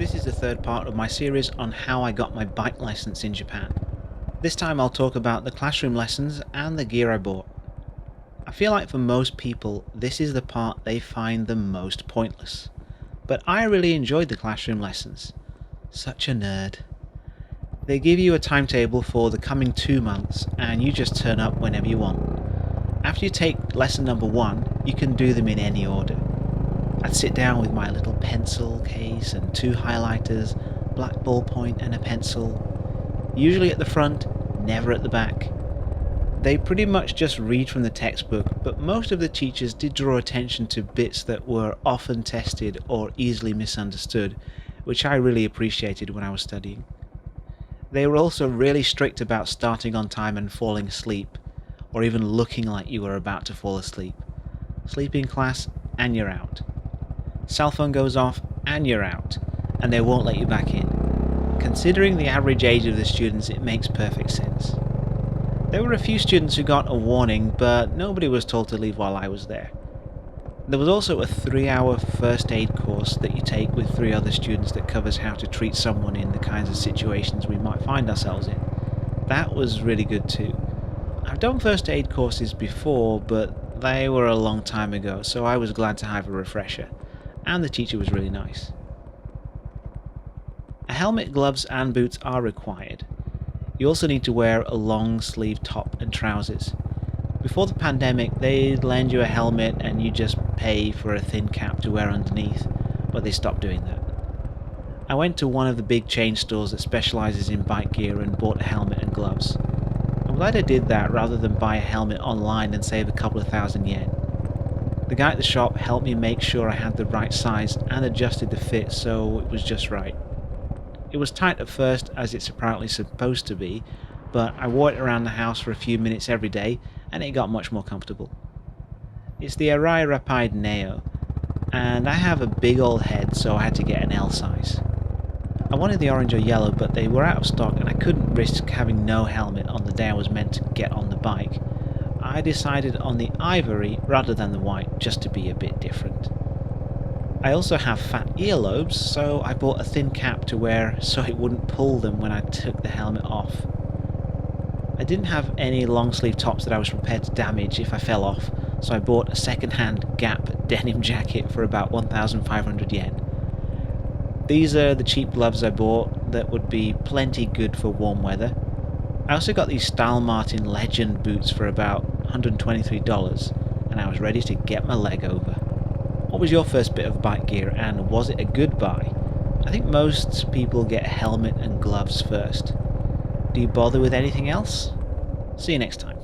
This is the third part of my series on how I got my bike license in Japan. This time I'll talk about the classroom lessons and the gear I bought. I feel like for most people this is the part they find the most pointless, but I really enjoyed the classroom lessons. Such a nerd. They give you a timetable for the coming 2 months and you just turn up whenever you want. After you take lesson number 1, you can do them in any order. I'd sit down with my little pencil case and 2 highlighters, black ballpoint and a pencil, usually at the front, never at the back. They pretty much just read from the textbook, but most of the teachers did draw attention to bits that were often tested or easily misunderstood, which I really appreciated when I was studying. They were also really strict about starting on time and falling asleep, or even looking like you were about to fall asleep. Sleep in class and you're out. Cell phone goes off and you're out, and they won't let you back in. Considering the average age of the students, it makes perfect sense. There were a few students who got a warning, but nobody was told to leave while I was there. There was also a 3-hour first aid course that you take with 3 other students that covers how to treat someone in the kinds of situations we might find ourselves in. That was really good too. I've done first aid courses before, but they were a long time ago, so I was glad to have a refresher. And the teacher was really nice. A helmet, gloves and boots are required. You also need to wear a long sleeve top and trousers. Before the pandemic, they'd lend you a helmet and you just pay for a thin cap to wear underneath, but they stopped doing that. I went to one of the big chain stores that specializes in bike gear and bought a helmet and gloves. I'm glad I did that rather than buy a helmet online and save a couple of thousand yen. The guy at the shop helped me make sure I had the right size and adjusted the fit so it was just right. It was tight at first, as it's apparently supposed to be, but I wore it around the house for a few minutes every day and it got much more comfortable. It's the Arai Rapide Neo, and I have a big old head, so I had to get an L size. I wanted the orange or yellow, but they were out of stock and I couldn't risk having no helmet on the day I was meant to get on the bike. I decided on the ivory rather than the white, just to be a bit different. I also have fat earlobes, so I bought a thin cap to wear so it wouldn't pull them when I took the helmet off. I didn't have any long sleeve tops that I was prepared to damage if I fell off, so I bought a second-hand Gap denim jacket for about 1,500 yen. These are the cheap gloves I bought that would be plenty good for warm weather. I also got these Stylmartin Legend boots for about $123, and I was ready to get my leg over. What was your first bit of bike gear, and was it a good buy? I think most people get a helmet and gloves first. Do you bother with anything else? See you next time.